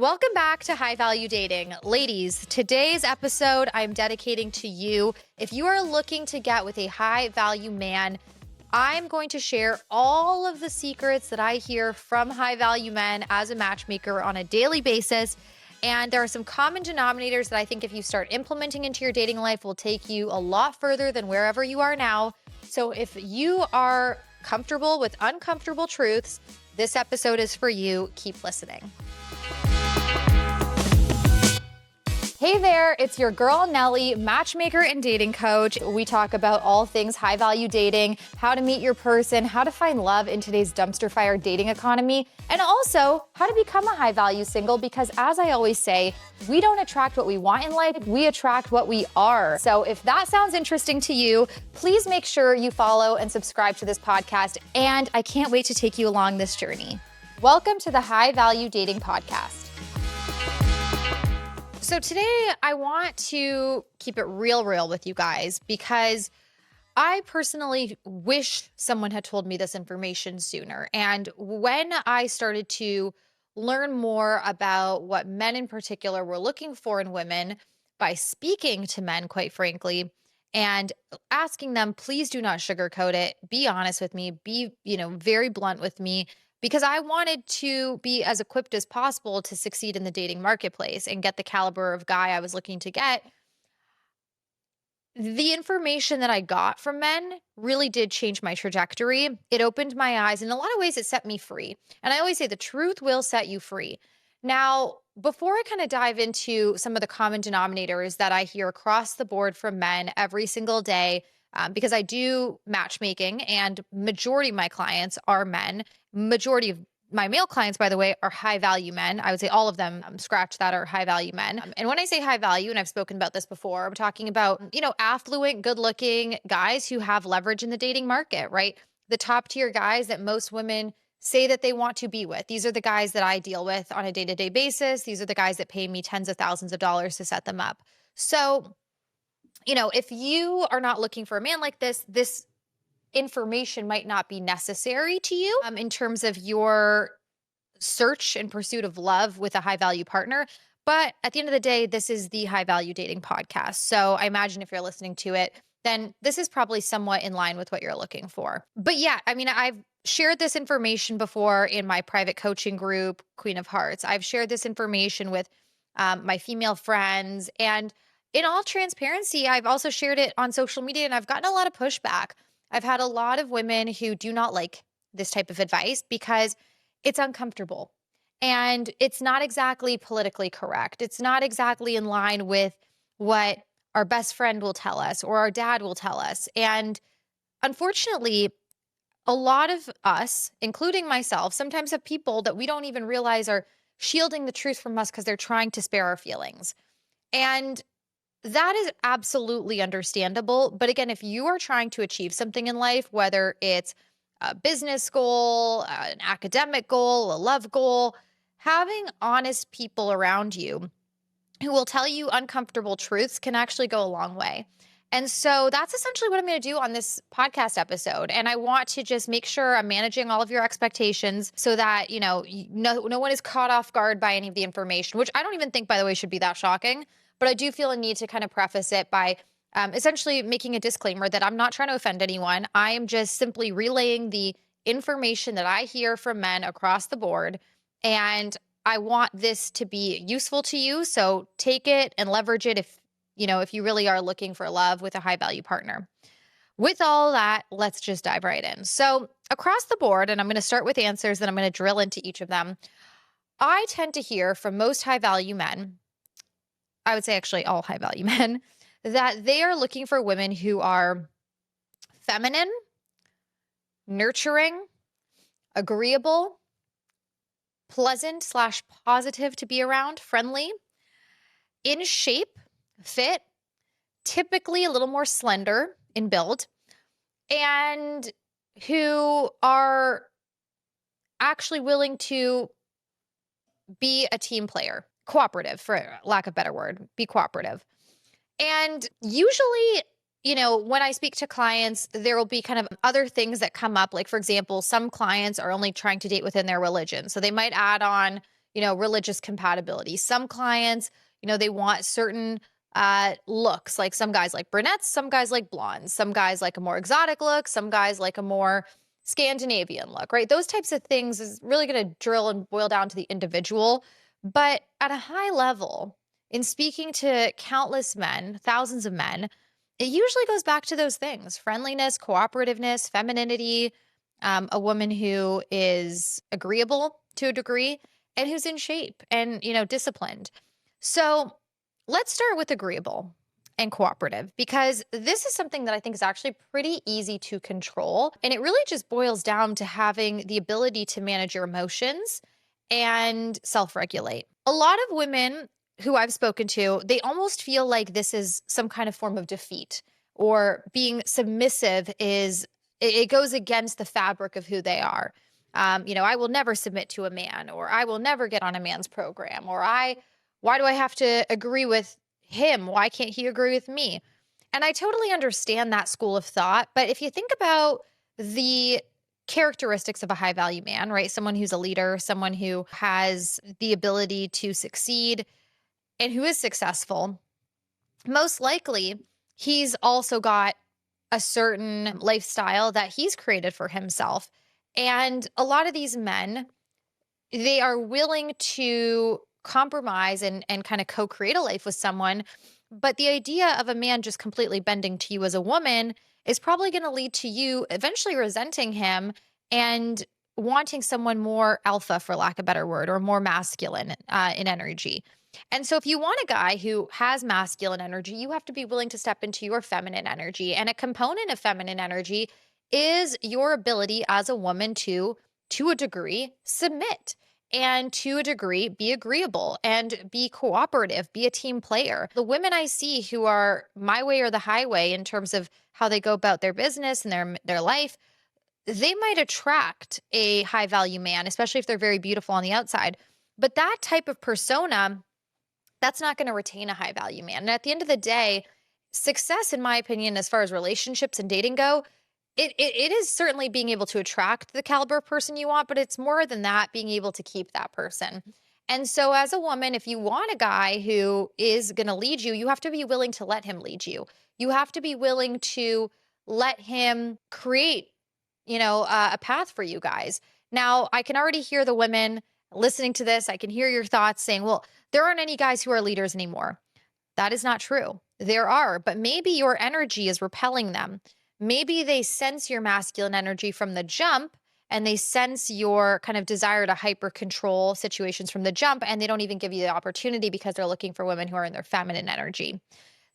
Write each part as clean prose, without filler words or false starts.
Welcome back to High Value Dating. Ladies, today's episode I'm dedicating to you. If you are looking to get with a high value man, I'm going to share all of the secrets that I hear from high value men as a matchmaker on a daily basis. And there are some common denominators that I think if you start implementing into your dating life will take you a lot further than wherever you are now. So if you are comfortable with uncomfortable truths, this episode is for you. Keep listening. Hey there, it's your girl Nelly, matchmaker and dating coach. We talk about all things high value dating, how to meet your person, how to find love in today's dumpster fire dating economy, and also how to become a high value single because as I always say, we don't attract what we want in life, we attract what we are. So if that sounds interesting to you, please make sure you follow and subscribe to this podcast, and I can't wait to take you along this journey. Welcome to the High Value Dating Podcast. So today I want to keep it real with you guys because I personally wish someone had told me this information sooner. And when I started to learn more about what men in particular were looking for in women by speaking to men, quite frankly, and asking them, please do not sugarcoat it. Be honest with me, be, very blunt with me. Because I wanted to be as equipped as possible to succeed in the dating marketplace and get the caliber of guy I was looking to get. The information that I got from men really did change my trajectory. It opened my eyes. In a lot of ways, it set me free. And I always say the truth will set you free. Now, before I kind of dive into some of the common denominators that I hear across the board from men every single day, because I do matchmaking and majority of my clients are men. Majority of my male clients, by the way, are high value men. I would say all of them, scratch that, are high value men. And when I say high value, and I've spoken about this before, I'm talking about, affluent, good looking guys who have leverage in the dating market, right? The top tier guys that most women say that they want to be with. These are the guys that I deal with on a day-to-day basis. These are the guys that pay me tens of thousands of dollars to set them up. So, if you are not looking for a man like this information might not be necessary to you in terms of your search and pursuit of love with a high value partner. But at the end of the day, this is the High Value Dating Podcast. So I imagine if you're listening to it, then this is probably somewhat in line with what you're looking for. But yeah, I've shared this information before in my private coaching group, Queen of Hearts. I've shared this information with my female friends. And in all transparency, I've also shared it on social media and I've gotten a lot of pushback. I've had a lot of women who do not like this type of advice because it's uncomfortable and it's not exactly politically correct. It's not exactly in line with what our best friend will tell us or our dad will tell us. And unfortunately, a lot of us, including myself, sometimes have people that we don't even realize are shielding the truth from us because they're trying to spare our feelings. And that is absolutely understandable. But again, if you are trying to achieve something in life, whether it's a business goal, an academic goal, a love goal, having honest people around you who will tell you uncomfortable truths can actually go a long way. And so that's essentially what I'm going to do on this podcast episode. And I want to just make sure I'm managing all of your expectations so that, no one is caught off guard by any of the information, which I don't even think, by the way, should be that shocking. But I do feel a need to kind of preface it by essentially making a disclaimer that I'm not trying to offend anyone. I am just simply relaying the information that I hear from men across the board. And I want this to be useful to you. So take it and leverage it if you really are looking for love with a high value partner. With all that, let's just dive right in. So across the board, and I'm going to start with answers, then I'm going to drill into each of them. I tend to hear from most high value men, I would say actually all high value men, that they are looking for women who are feminine, nurturing, agreeable, pleasant/positive to be around, friendly, in shape, fit, typically a little more slender in build, and who are actually willing to be a team player, cooperative, for lack of a better word, be cooperative. And usually, when I speak to clients, there will be kind of other things that come up. Like, for example, some clients are only trying to date within their religion. So they might add on, religious compatibility. Some clients, they want certain looks. Like some guys like brunettes, some guys like blondes, some guys like a more exotic look, some guys like a more Scandinavian look, right? Those types of things is really going to drill and boil down to the individual. But at a high level, in speaking to countless men, thousands of men, it usually goes back to those things: friendliness, cooperativeness, femininity, a woman who is agreeable to a degree and who's in shape and, disciplined. So let's start with agreeable and cooperative, because this is something that I think is actually pretty easy to control. And it really just boils down to having the ability to manage your emotions and self regulate. A lot of women who I've spoken to, they almost feel like this is some kind of form of defeat, or being submissive is, it goes against the fabric of who they are. I will never submit to a man, or I will never get on a man's program, or why do I have to agree with him? Why can't he agree with me? And I totally understand that school of thought. But if you think about the characteristics of a high value man, right? Someone who's a leader, someone who has the ability to succeed and who is successful, most likely he's also got a certain lifestyle that he's created for himself. And a lot of these men, they are willing to compromise and kind of co-create a life with someone. But the idea of a man just completely bending to you as a woman is probably going to lead to you eventually resenting him and wanting someone more alpha, for lack of a better word, or more masculine in energy. And so if you want a guy who has masculine energy, you have to be willing to step into your feminine energy. And a component of feminine energy is your ability as a woman to a degree, submit, and to a degree, be agreeable and be cooperative, be a team player. The women I see who are my way or the highway in terms of how they go about their business and their life, they might attract a high value man, especially if they're very beautiful on the outside. But that type of persona, that's not going to retain a high value man. And at the end of the day, success, in my opinion, as far as relationships and dating go, it is certainly being able to attract the caliber of person you want, but it's more than that, being able to keep that person. And so as a woman, if you want a guy who is going to lead you, you have to be willing to let him lead you. You have to be willing to let him create, a path for you guys. Now, I can already hear the women listening to this. I can hear your thoughts saying, well, there aren't any guys who are leaders anymore. That is not true. There are, but maybe your energy is repelling them. Maybe they sense your masculine energy from the jump, and they sense your kind of desire to hyper control situations from the jump, and they don't even give you the opportunity because they're looking for women who are in their feminine energy.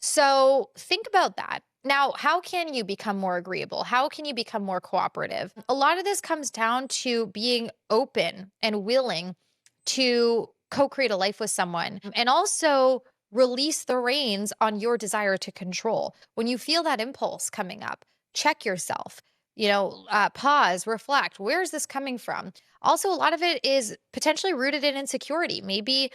So think about that. Now, how can you become more agreeable? How can you become more cooperative? A lot of this comes down to being open and willing to co-create a life with someone, and also release the reins on your desire to control. When you feel that impulse coming up, check yourself, pause, reflect. Where is this coming from? Also, a lot of it is potentially rooted in insecurity. Maybe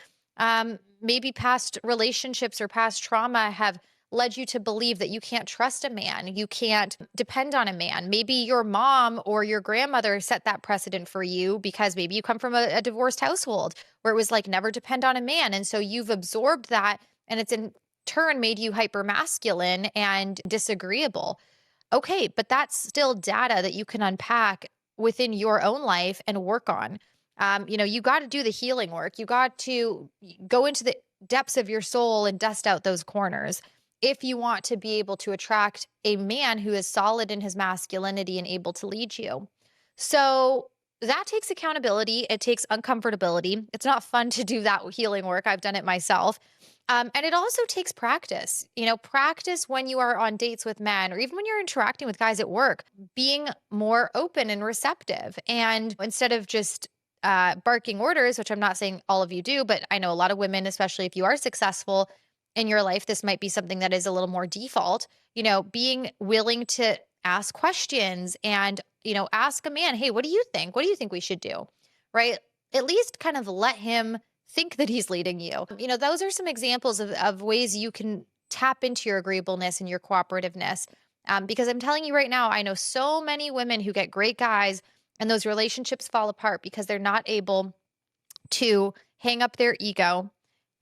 past relationships or past trauma have led you to believe that you can't trust a man, you can't depend on a man. Maybe your mom or your grandmother set that precedent for you because maybe you come from a divorced household where it was like never depend on a man. And so you've absorbed that, and it's in turn made you hyper masculine and disagreeable. Okay, but that's still data that you can unpack within your own life and work on. You got to do the healing work. You got to go into the depths of your soul and dust out those corners if you want to be able to attract a man who is solid in his masculinity and able to lead you. So that takes accountability. It takes uncomfortability. It's not fun to do that healing work. I've done it myself. And it also takes practice, practice when you are on dates with men, or even when you're interacting with guys at work, being more open and receptive. And instead of just barking orders, which I'm not saying all of you do, but I know a lot of women, especially if you are successful in your life, this might be something that is a little more default, being willing to ask questions and, ask a man, hey, what do you think? What do you think we should do? Right? At least kind of let him think that he's leading you. Those are some examples of ways you can tap into your agreeableness and your cooperativeness. Because I'm telling you right now, I know so many women who get great guys and those relationships fall apart because they're not able to hang up their ego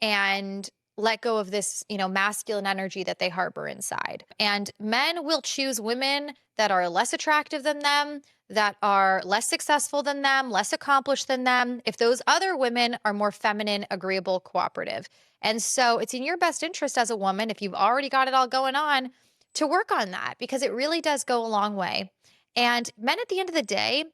and let go of this, masculine energy that they harbor inside. And men will choose women that are less attractive than them, that are less successful than them, less accomplished than them, if those other women are more feminine, agreeable, cooperative. And so it's in your best interest as a woman, if you've already got it all going on, to work on that because it really does go a long way. And men, at the end of the day,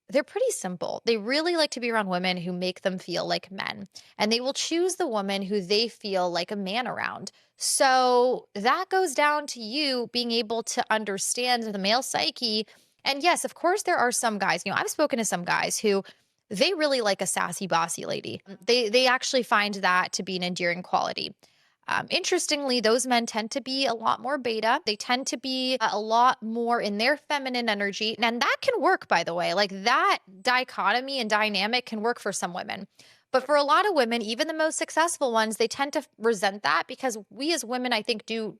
they're pretty simple. They really like to be around women who make them feel like men, and they will choose the woman who they feel like a man around. So that goes down to you being able to understand the male psyche. And yes, of course, there are some guys, I've spoken to some guys who they really like a sassy, bossy lady. They actually find that to be an endearing quality. Interestingly, those men tend to be a lot more beta. They tend to be a lot more in their feminine energy. And that can work, by the way. Like that dichotomy and dynamic can work for some women. But for a lot of women, even the most successful ones, they tend to resent that because we as women, I think, do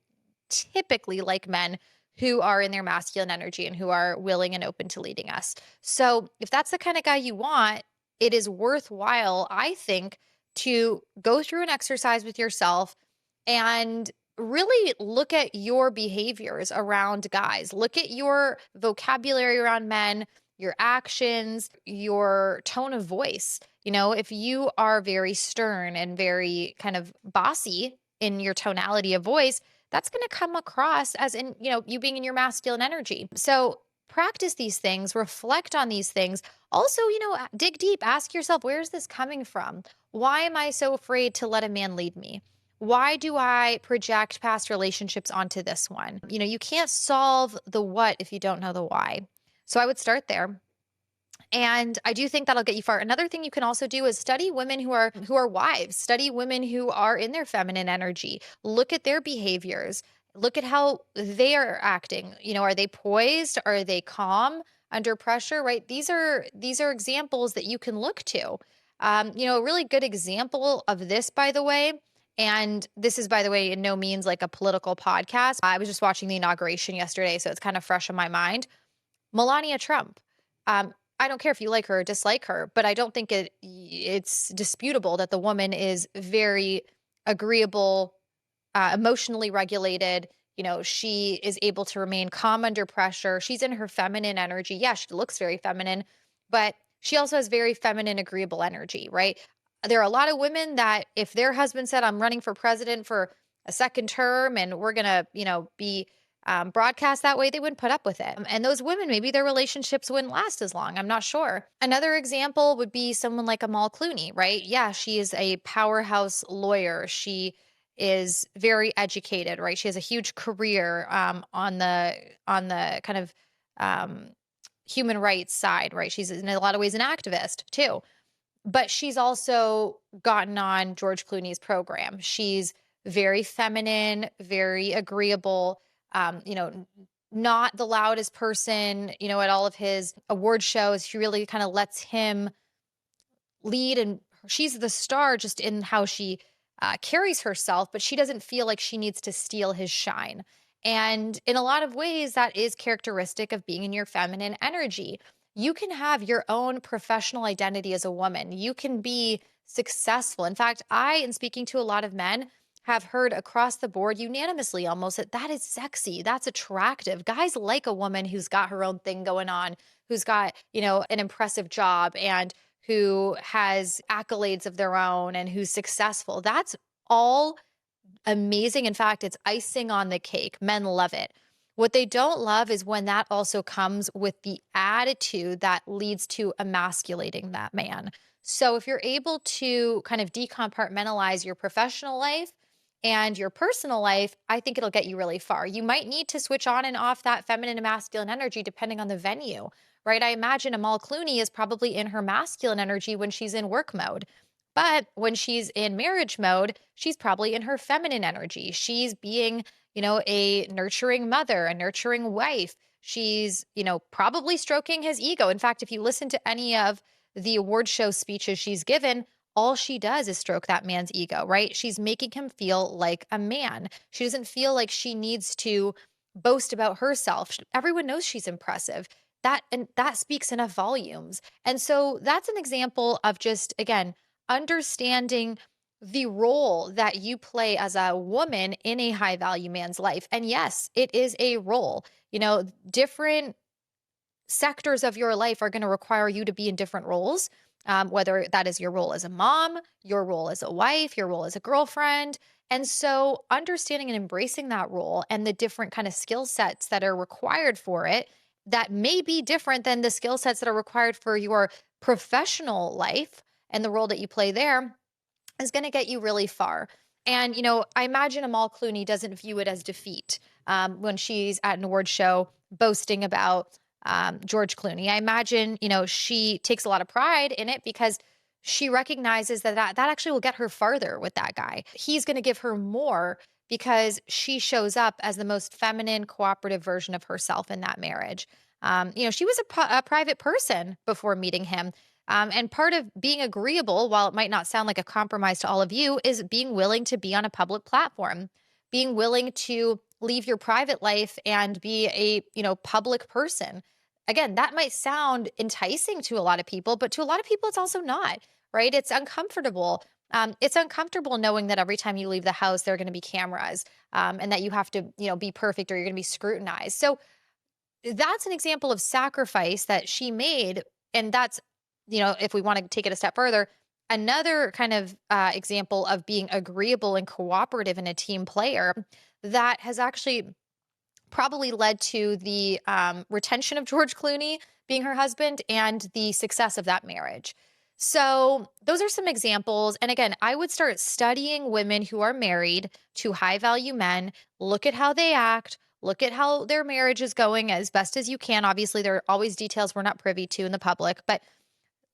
typically like men who are in their masculine energy and who are willing and open to leading us. So if that's the kind of guy you want, it is worthwhile, I think, to go through an exercise with yourself and really look at your behaviors around guys. Look at your vocabulary around men, your actions, your tone of voice. If you are very stern and very kind of bossy in your tonality of voice, that's going to come across as you being in your masculine energy. So practice these things, reflect on these things. Also, dig deep, ask yourself, where is this coming from? Why am I so afraid to let a man lead me? Why do I project past relationships onto this one? You can't solve the what if you don't know the why. So I would start there. And I do think that'll get you far. Another thing you can also do is study women who are wives, study women who are in their feminine energy. Look at their behaviors. Look at how they are acting. Are they poised? Are they calm under pressure? Right? These are examples that you can look to. A really good example of this, by the way, and this is, by the way, in no means like a political podcast. I was just watching the inauguration yesterday, so it's kind of fresh in my mind. Melania Trump. I don't care if you like her or dislike her, but I don't think it's disputable that the woman is very agreeable, emotionally regulated. She is able to remain calm under pressure. She's in her feminine energy. Yeah, she looks very feminine, but she also has very feminine, agreeable energy, right? There are a lot of women that if their husband said, I'm running for president for a second term and we're going to, be broadcast that way, they wouldn't put up with it. And those women, maybe their relationships wouldn't last as long. I'm not sure. Another example would be someone like Amal Clooney, right? Yeah, she is a powerhouse lawyer. She is very educated, right? She has a huge career on the kind of um, human rights side, right? She's in a lot of ways an activist too, but she's also gotten on George Clooney's program. She's very feminine, very agreeable, not the loudest person, at all of his award shows. She really kind of lets him lead, and she's the star just in how she carries herself, but she doesn't feel like she needs to steal his shine. And in a lot of ways, that is characteristic of being in your feminine energy. You can have your own professional identity as a woman. You can be successful. In fact, in speaking to a lot of men, have heard across the board unanimously almost that is sexy, that's attractive. Guys like a woman who's got her own thing going on, who's got, an impressive job and who has accolades of their own and who's successful. That's all amazing. In fact, it's icing on the cake. Men love it. What they don't love is when that also comes with the attitude that leads to emasculating that man. So if you're able to kind of decompartmentalize your professional life and your personal life, I think it'll get you really far. You might need to switch on and off that feminine and masculine energy depending on the venue, right? I imagine Amal Clooney is probably in her masculine energy when she's in work mode. But when she's in marriage mode, she's probably in her feminine energy. She's being, a nurturing mother, a nurturing wife. She's, probably stroking his ego. In fact, if you listen to any of the award show speeches she's given, all she does is stroke that man's ego, right? She's making him feel like a man. She doesn't feel like she needs to boast about herself. Everyone knows she's impressive. That speaks enough volumes. And so that's an example of just, again, understanding the role that you play as a woman in a high value man's life. And yes, it is a role. Different sectors of your life are going to require you to be in different roles, whether that is your role as a mom, your role as a wife, your role as a girlfriend. And so, understanding and embracing that role and the different kind of skill sets that are required for it that may be different than the skill sets that are required for your professional life and the role that you play there is going to get you really far. And, I imagine Amal Clooney doesn't view it as defeat when she's at an award show boasting about George Clooney. I imagine, she takes a lot of pride in it because she recognizes that actually will get her farther with that guy. He's going to give her more because she shows up as the most feminine, cooperative version of herself in that marriage. She was a private person before meeting him. And part of being agreeable, while it might not sound like a compromise to all of you, is being willing to be on a public platform, being willing to leave your private life and be a, public person. Again, that might sound enticing to a lot of people, but to a lot of people, it's also not, right? It's uncomfortable. It's uncomfortable knowing that every time you leave the house, there are going to be cameras and that you have to, be perfect or you're going to be scrutinized. So that's an example of sacrifice that she made. And that's, if we want to take it a step further, another kind of example of being agreeable and cooperative and a team player that has actually probably led to the retention of George Clooney being her husband and the success of that marriage. So, those are some examples. And again, I would start studying women who are married to high value men, look at how they act, look at how their marriage is going as best as you can. Obviously, there are always details we're not privy to in the public, but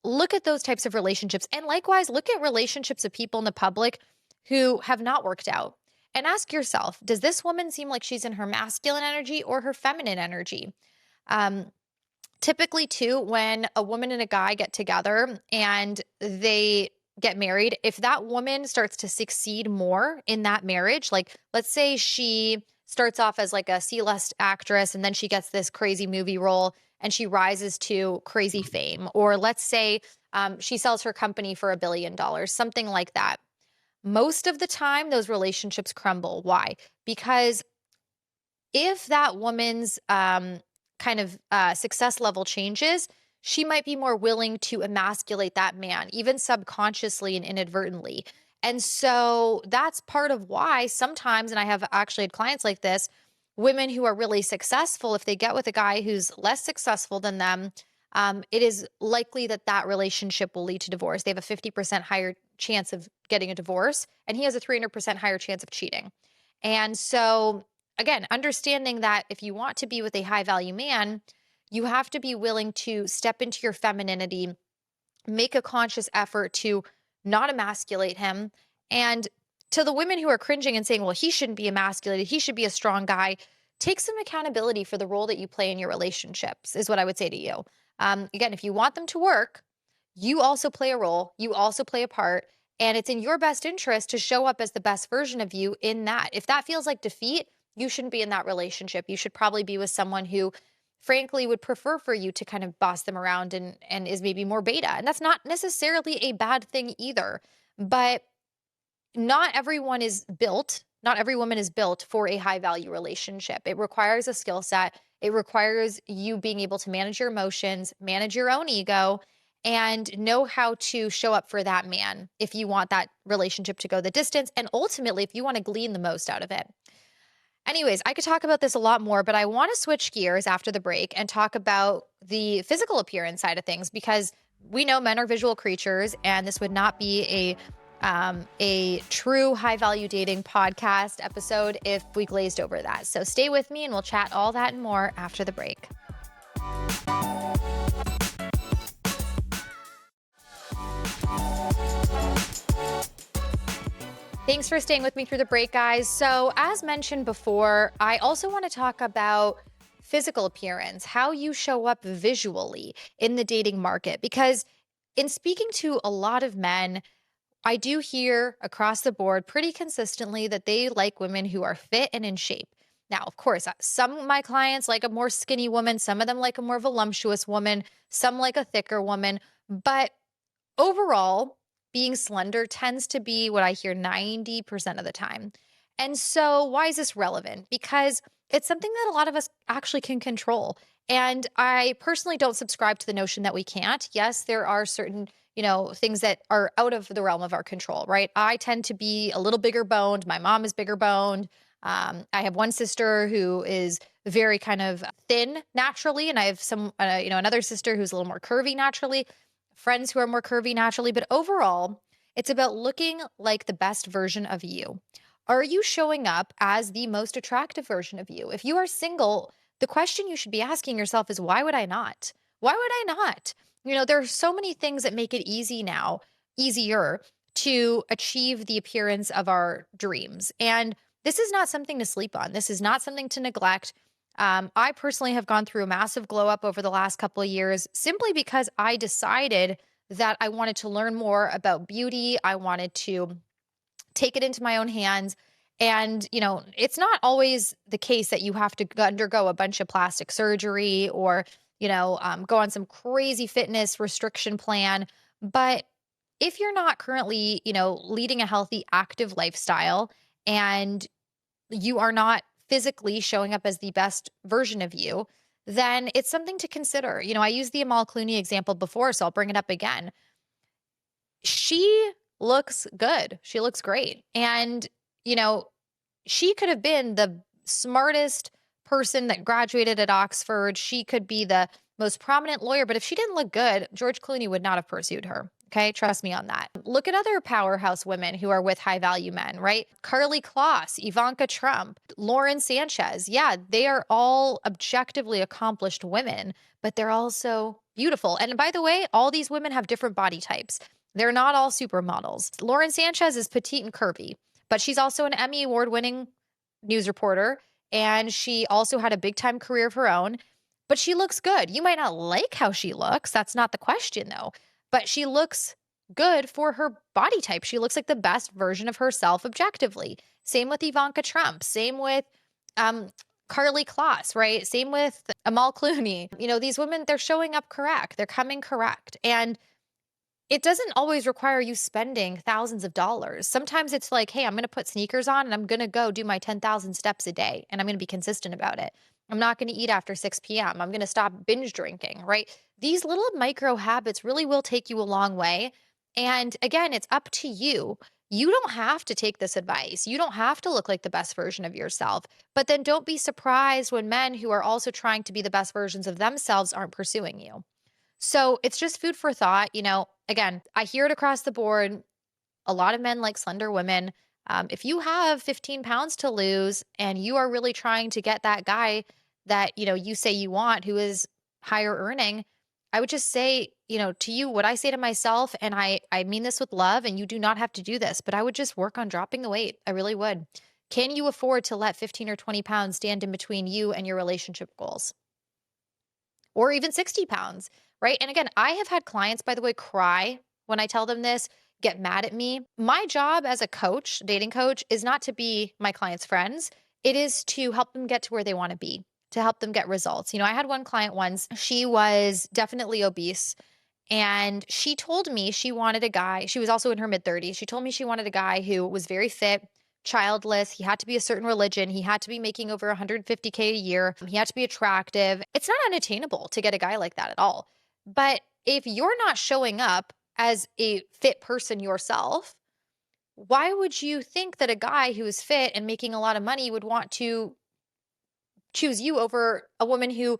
look at those types of relationships. And likewise, look at relationships of people in the public who have not worked out. And ask yourself, does this woman seem like she's in her masculine energy or her feminine energy? Um, Typically, too, when a woman and a guy get together and they get married, if that woman starts to succeed more in that marriage, like let's say she starts off as like a C-list actress and then she gets this crazy movie role and she rises to crazy fame, or let's say she sells her company for $1 billion, something like that. Most of the time, those relationships crumble. Why? Because if that woman's kind of success level changes, she might be more willing to emasculate that man, even subconsciously and inadvertently. And so that's part of why sometimes, and I have actually had clients like this, women who are really successful, if they get with a guy who's less successful than them, it is likely that that relationship will lead to divorce. They have a 50% higher chance of getting a divorce, and he has a 300% higher chance of cheating. And so again, understanding that if you want to be with a high value man, you have to be willing to step into your femininity, make a conscious effort to not emasculate him. And to the women who are cringing and saying, well, he shouldn't be emasculated, he should be a strong guy, take some accountability for the role that you play in your relationships, is what I would say to you. Again, if you want them to work, you also play a role, you also play a part. And it's in your best interest to show up as the best version of you in that. If that feels like defeat, you shouldn't be in that relationship. You should probably be with someone who, frankly, would prefer for you to kind of boss them around and is maybe more beta. And that's not necessarily a bad thing either. But not everyone is built, not every woman is built for a high value relationship. It requires a skill set. It requires you being able to manage your emotions, manage your own ego, and know how to show up for that man if you want that relationship to go the distance. And ultimately, if you want to glean the most out of it. Anyways, I could talk about this a lot more, but I want to switch gears after the break and talk about the physical appearance side of things, because we know men are visual creatures, and this would not be a true high value dating podcast episode if we glazed over that. So stay with me and we'll chat all that and more after the break. Thanks for staying with me through the break, guys. So as mentioned before, I also want to talk about physical appearance, how you show up visually in the dating market, because in speaking to a lot of men, I do hear across the board pretty consistently that they like women who are fit and in shape. Now, of course, some of my clients like a more skinny woman, some of them like a more voluptuous woman, some like a thicker woman. But overall, being slender tends to be what I hear 90% of the time. And so, why is this relevant? Because it's something that a lot of us actually can control. And I personally don't subscribe to the notion that we can't. Yes, there are certain, things that are out of the realm of our control, right? I tend to be a little bigger boned. My mom is bigger boned. I have one sister who is very kind of thin naturally, and I have another sister who's a little more curvy naturally, friends who are more curvy naturally. But overall, it's about looking like the best version of you. Are you showing up as the most attractive version of you? If you are single, the question you should be asking yourself is, why would I not? Why would I not? There are so many things that make it easier to achieve the appearance of our dreams. And this is not something to sleep on. This is not something to neglect. I personally have gone through a massive glow up over the last couple of years simply because I decided that I wanted to learn more about beauty. I wanted to take it into my own hands. And, it's not always the case that you have to undergo a bunch of plastic surgery or, go on some crazy fitness restriction plan. But if you're not currently, leading a healthy, active lifestyle and you are not physically showing up as the best version of you, then it's something to consider. I used the Amal Clooney example before, so I'll bring it up again. She looks good. She looks great. And, you know, she could have been the smartest person that graduated at Oxford. She could be the most prominent lawyer, but if she didn't look good, George Clooney would not have pursued her. Okay, trust me on that. Look at other powerhouse women who are with high value men, right? Carly Kloss, Ivanka Trump, Lauren Sanchez. Yeah, they are all objectively accomplished women, but they're also beautiful. And by the way, all these women have different body types. They're not all supermodels. Lauren Sanchez is petite and curvy, but she's also an Emmy Award winning news reporter. And she also had a big time career of her own, but she looks good. You might not like how she looks. That's not the question, though. But she looks good for her body type. She looks like the best version of herself objectively. Same with Ivanka Trump. Same with um, Carly Kloss, right? Same with Amal Clooney. These women, they're showing up correct. They're coming correct. And it doesn't always require you spending thousands of dollars. Sometimes it's like, hey, I'm going to put sneakers on and I'm going to go do my 10,000 steps a day and I'm going to be consistent about it. I'm not going to eat after 6 p.m. I'm going to stop binge drinking, right? These little micro habits really will take you a long way. And again, it's up to you. You don't have to take this advice. You don't have to look like the best version of yourself. But then don't be surprised when men who are also trying to be the best versions of themselves aren't pursuing you. So it's just food for thought. Again, I hear it across the board. A lot of men like slender women. If you have 15 pounds to lose and you are really trying to get that guy that, you say you want who is higher earning, I would just say, to you, what I say to myself, and I mean this with love, and you do not have to do this, but I would just work on dropping the weight. I really would. Can you afford to let 15 or 20 pounds stand in between you and your relationship goals? Or even 60 pounds, right? And again, I have had clients, by the way, cry when I tell them this, get mad at me. My job as a coach, dating coach, is not to be my clients' friends. It is to help them get to where they want to be, to help them get results. I had one client once, she was definitely obese. And she told me she wanted a guy. She was also in her mid 30s. She told me she wanted a guy who was very fit, childless. He had to be a certain religion. He had to be making over 150K a year. He had to be attractive. It's not unattainable to get a guy like that at all. But if you're not showing up as a fit person yourself, why would you think that a guy who is fit and making a lot of money would want to choose you over a woman who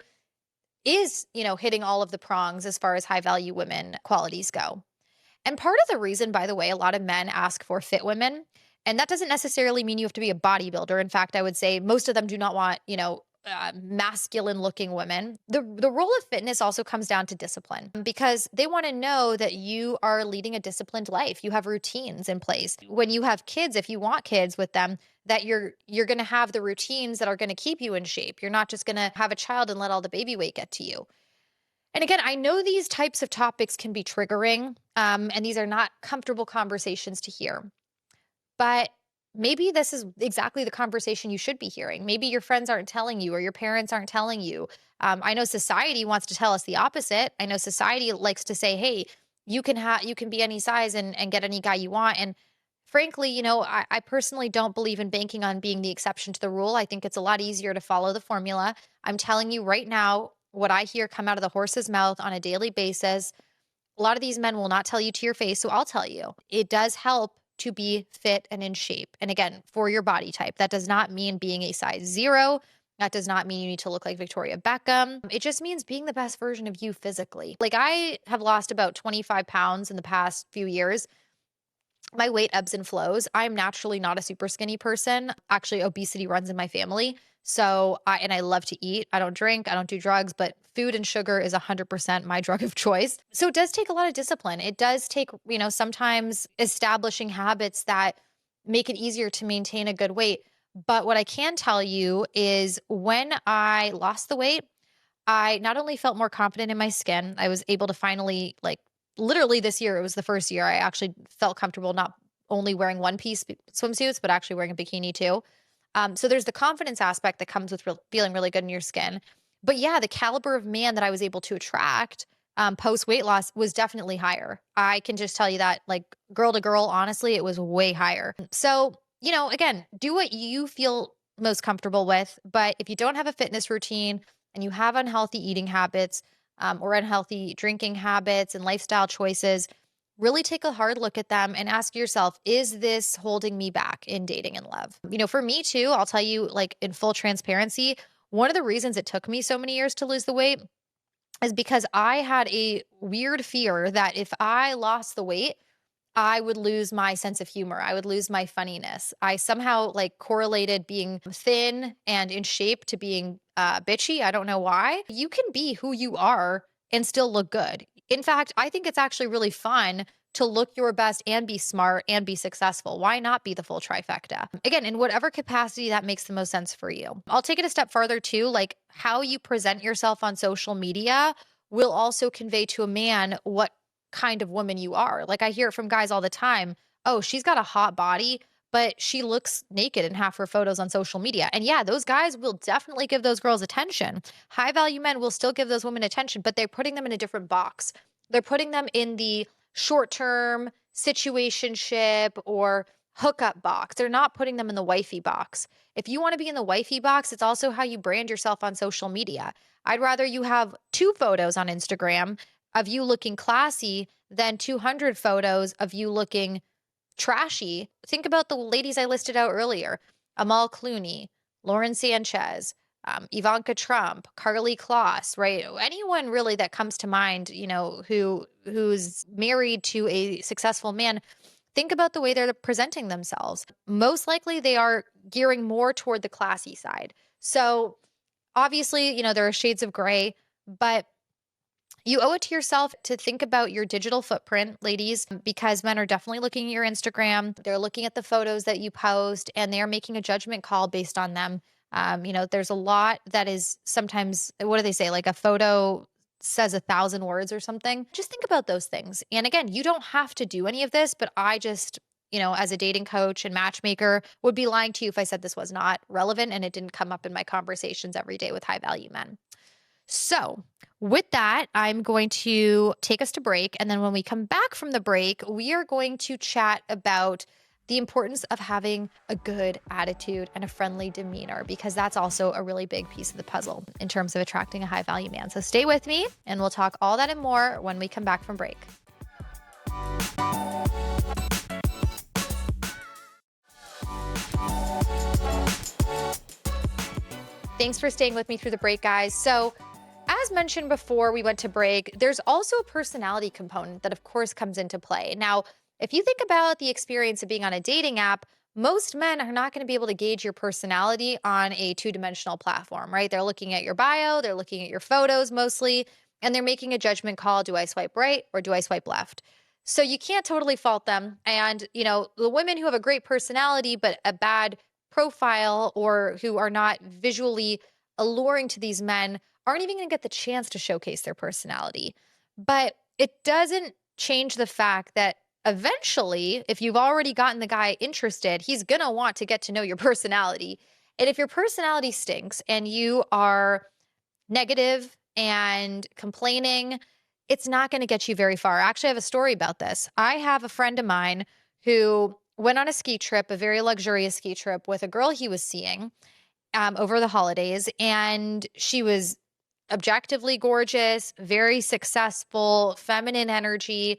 is, hitting all of the prongs as far as high value women qualities go? And part of the reason, by the way, a lot of men ask for fit women, and that doesn't necessarily mean you have to be a bodybuilder. In fact, I would say most of them do not want, masculine looking women. The role of fitness also comes down to discipline because they want to know that you are leading a disciplined life. You have routines in place. When you have kids, if you want kids with them, that you're going to have the routines that are going to keep you in shape. You're not just going to have a child and let all the baby weight get to you. And again, I know these types of topics can be triggering, and these are not comfortable conversations to hear. But maybe this is exactly the conversation you should be hearing. Maybe your friends aren't telling you or your parents aren't telling you. I know society wants to tell us the opposite. I know society likes to say, hey, you can be any size and get any guy you want. And frankly, I personally don't believe in banking on being the exception to the rule. I think it's a lot easier to follow the formula. I'm telling you right now, what I hear come out of the horse's mouth on a daily basis, a lot of these men will not tell you to your face, so I'll tell you. It does help to be fit and in shape. And again, for your body type. That does not mean being a size 0. That does not mean you need to look like Victoria Beckham. It just means being the best version of you physically. Like, I have lost about 25 pounds in the past few years. My weight ebbs and flows. I'm naturally not a super skinny person. Actually, obesity runs in my family. So, I love to eat. I don't drink, I don't do drugs, but food and sugar is 100% my drug of choice. So it does take a lot of discipline. It does take, sometimes establishing habits that make it easier to maintain a good weight. But what I can tell you is when I lost the weight, I not only felt more confident in my skin, I was able to finally, like, literally this year, it was the first year I actually felt comfortable not only wearing one piece swimsuits, but actually wearing a bikini too. So there's the confidence aspect that comes with feeling really good in your skin. But yeah, the caliber of man that I was able to attract post weight loss was definitely higher. I can just tell you that, like, girl to girl, honestly, it was way higher. So, again, do what you feel most comfortable with. But if you don't have a fitness routine, and you have unhealthy eating habits, or unhealthy drinking habits and lifestyle choices, really take a hard look at them and ask yourself, is this holding me back in dating and love? For me too, I'll tell you, like, in full transparency, one of the reasons it took me so many years to lose the weight is because I had a weird fear that if I lost the weight, I would lose my sense of humor. I would lose my funniness. I somehow, like, correlated being thin and in shape to being bitchy. I don't know why. You can be who you are and still look good. In fact, I think it's actually really fun to look your best and be smart and be successful. Why not be the full trifecta? Again, in whatever capacity that makes the most sense for you. I'll take it a step farther too. Like, how you present yourself on social media will also convey to a man what kind of woman you are. Like, I hear it from guys all the time. Oh, she's got a hot body, but she looks naked in half her photos on social media. And yeah, those guys will definitely give those girls attention. High value men will still give those women attention, but they're putting them in a different box. They're putting them in the short term situationship or hookup box. They're not putting them in the wifey box. If you want to be in the wifey box, it's also how you brand yourself on social media. I'd rather you have 2 photos on Instagram of you looking classy than 200 photos of you looking trashy. Think about the ladies I listed out earlier: Amal Clooney, Lauren Sanchez, Ivanka Trump, Carly Kloss, right? Anyone really that comes to mind, who's married to a successful man. Think about the way they're presenting themselves. Most likely they are gearing more toward the classy side. So obviously, there are shades of gray, but you owe it to yourself to think about your digital footprint, ladies, because men are definitely looking at your Instagram. They're looking at the photos that you post and they're making a judgment call based on them. There's a lot that is sometimes, what do they say? Like, a photo says 1,000 words or something. Just think about those things. And again, you don't have to do any of this, but I just, as a dating coach and matchmaker, would be lying to you if I said this was not relevant and it didn't come up in my conversations every day with high value men. So, with that, I'm going to take us to break. And then when we come back from the break, we are going to chat about the importance of having a good attitude and a friendly demeanor, because that's also a really big piece of the puzzle in terms of attracting a high value man. So, stay with me and we'll talk all that and more when we come back from break. Thanks for staying with me through the break, guys. So, as mentioned before we went to break, there's also a personality component that, of course, comes into play. Now, if you think about the experience of being on a dating app, most men are not going to be able to gauge your personality on a two-dimensional platform, right? They're looking at your bio, they're looking at your photos mostly, and they're making a judgment call. Do I swipe right or do I swipe left? So you can't totally fault them. And, the women who have a great personality but a bad profile, or who are not visually alluring to these men, aren't even going to get the chance to showcase their personality. But it doesn't change the fact that eventually, if you've already gotten the guy interested, he's going to want to get to know your personality. And if your personality stinks and you are negative and complaining, it's not going to get you very far. Actually, I have a story about this. I have a friend of mine who went on a ski trip, a very luxurious ski trip with a girl he was seeing over the holidays. And she was objectively gorgeous, very successful, feminine energy.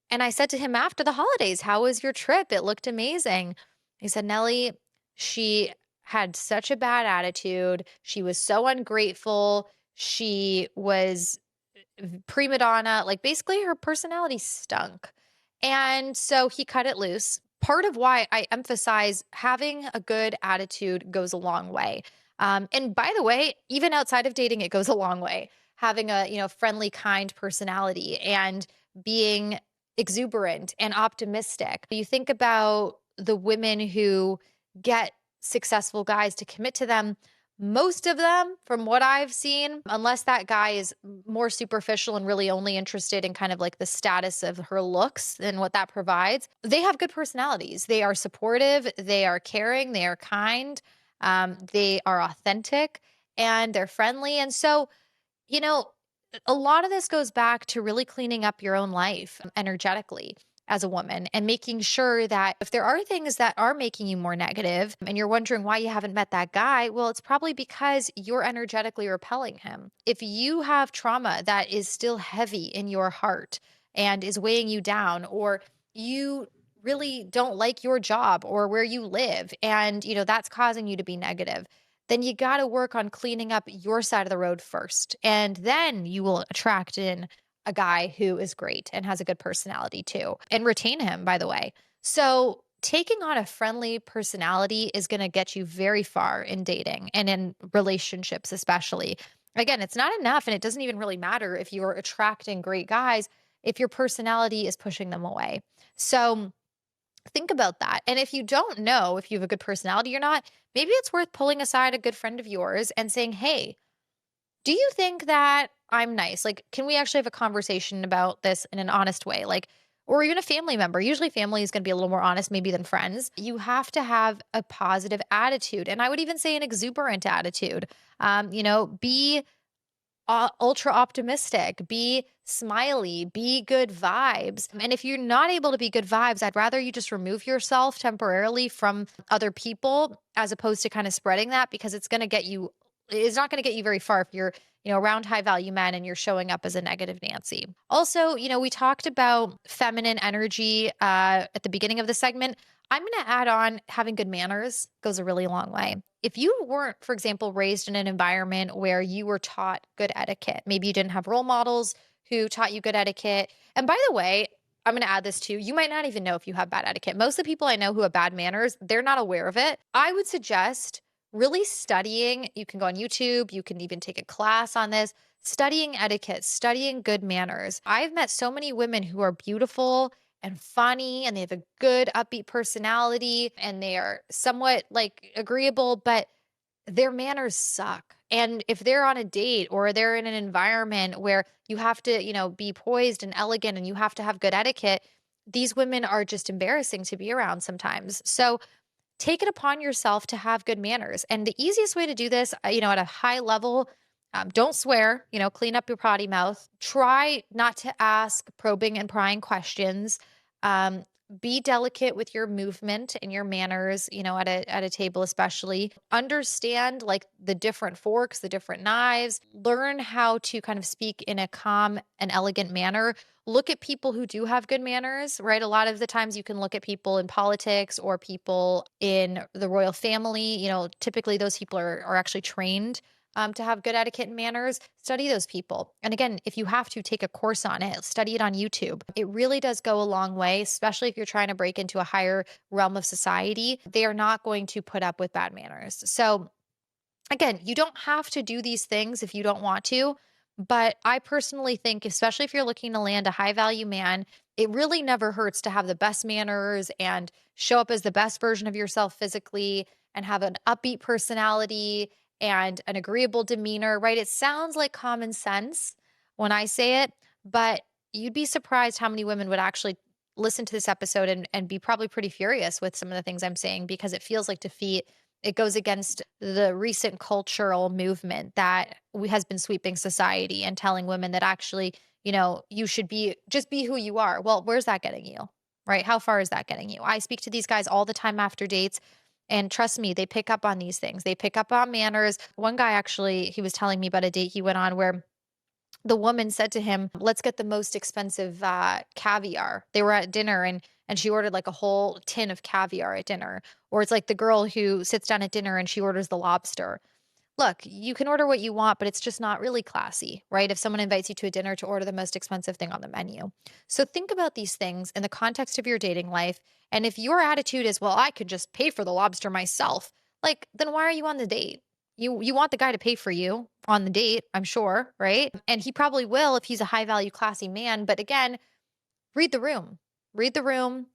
And I said to him after the holidays, "How was your trip? It looked amazing." He said, "Nelly, she had such a bad attitude. She was so ungrateful. She was prima donna, like basically her personality stunk." And so he cut it loose. Part of why I emphasize having a good attitude goes a long way. And by the way, even outside of dating, it goes a long way. Having a, friendly, kind personality and being exuberant and optimistic. You think about the women who get successful guys to commit to them, most of them, from what I've seen, unless that guy is more superficial and really only interested in kind of like the status of her looks and what that provides, they have good personalities. They are supportive, they are caring, they are kind, they are authentic, and they're friendly. And so, you know, a lot of this goes back to really cleaning up your own life energetically as a woman and making sure that if there are things that are making you more negative and you're wondering why you haven't met that guy, well, it's probably because you're energetically repelling him. If you have trauma that is still heavy in your heart and is weighing you down, or you really don't like your job or where you live, and that's causing you to be negative, then you got to work on cleaning up your side of the road first. And then you will attract in a guy who is great and has a good personality too, and retain him, by the way. So, taking on a friendly personality is going to get you very far in dating and in relationships, especially. Again, it's not enough, and it doesn't even really matter if you're attracting great guys if your personality is pushing them away. So, think about that. And if you don't know if you have a good personality or not, maybe it's worth pulling aside a good friend of yours and saying, "Hey, do you think that I'm nice? Like, can we actually have a conversation about this in an honest way?" Like, or even a family member. Usually, family is going to be a little more honest, maybe, than friends. You have to have a positive attitude. And I would even say an exuberant attitude. Be ultra optimistic, be smiley, be good vibes. And if you're not able to be good vibes, I'd rather you just remove yourself temporarily from other people as opposed to kind of spreading that, because it's not going to get you very far if you're, around high value men and you're showing up as a negative Nancy. Also, we talked about feminine energy at the beginning of the segment. I'm going to add on having good manners goes a really long way. If you weren't, for example, raised in an environment where you were taught good etiquette, maybe you didn't have role models who taught you good etiquette. And by the way, I'm going to add this too. You might not even know if you have bad etiquette. Most of the people I know who have bad manners, they're not aware of it. I would suggest really studying. You can go on YouTube, you can even take a class on this, studying etiquette, studying good manners. I've met so many women who are beautiful and funny, and they have a good upbeat personality, and they are somewhat like agreeable, but their manners suck. And if they're on a date or they're in an environment where you have to, be poised and elegant and you have to have good etiquette, these women are just embarrassing to be around sometimes. So take it upon yourself to have good manners. And the easiest way to do this, at a high level, don't swear, clean up your potty mouth. Try not to ask probing and prying questions. Um, be delicate with your movement and your manners, at a table, especially. Understand like the different forks, the different knives. Learn how to kind of speak in a calm and elegant manner. Look at people who do have good manners, right? A lot of the times you can look at people in politics or people in the royal family. Typically those people are actually trained to have good etiquette and manners. Study those people. And again, if you have to, take a course on it, study it on YouTube. It really does go a long way, especially if you're trying to break into a higher realm of society. They are not going to put up with bad manners. So again, you don't have to do these things if you don't want to. But I personally think, especially if you're looking to land a high value man, it really never hurts to have the best manners and show up as the best version of yourself physically and have an upbeat personality and an agreeable demeanor, right? It sounds like common sense when I say it, but you'd be surprised how many women would actually listen to this episode and be probably pretty furious with some of the things I'm saying, because it feels like defeat. It goes against the recent cultural movement that has been sweeping society and telling women that actually you should just be who you are. Well, where's that getting you? Right? How far is that getting you? I speak to these guys all the time after dates. And trust me, they pick up on these things. They pick up on manners. One guy actually, he was telling me about a date he went on where the woman said to him, "Let's get the most expensive caviar." They were at dinner and she ordered like a whole tin of caviar at dinner. Or it's like the girl who sits down at dinner and she orders the lobster. Look, you can order what you want, but it's just not really classy, right? If someone invites you to a dinner to order the most expensive thing on the menu. So think about these things in the context of your dating life. And if your attitude is, well, I could just pay for the lobster myself, like, then why are you on the date? You want the guy to pay for you on the date, I'm sure, right? And he probably will if he's a high value, classy man. But again, read the room. Read the room,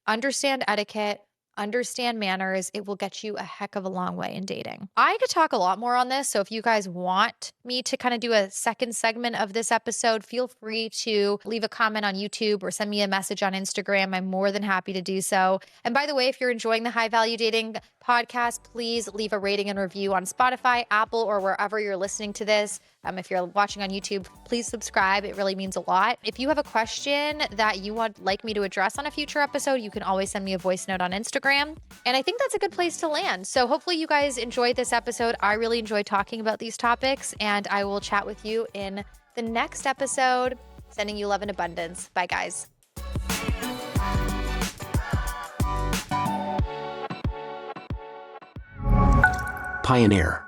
understand etiquette, understand manners. It will get you a heck of a long way in dating. I could talk a lot more on this. So if you guys want me to kind of do a second segment of this episode, feel free to leave a comment on YouTube or send me a message on Instagram. I'm more than happy to do so. And by the way, if you're enjoying the High Value Dating podcast, please leave a rating and review on Spotify, Apple, or wherever you're listening to this. If you're watching on YouTube, please subscribe. It really means a lot. If you have a question that you would like me to address on a future episode, you can always send me a voice note on Instagram. And I think that's a good place to land. So hopefully you guys enjoyed this episode. I really enjoyed talking about these topics, and I will chat with you in the next episode. Sending you love and abundance. Bye, guys. Pioneer.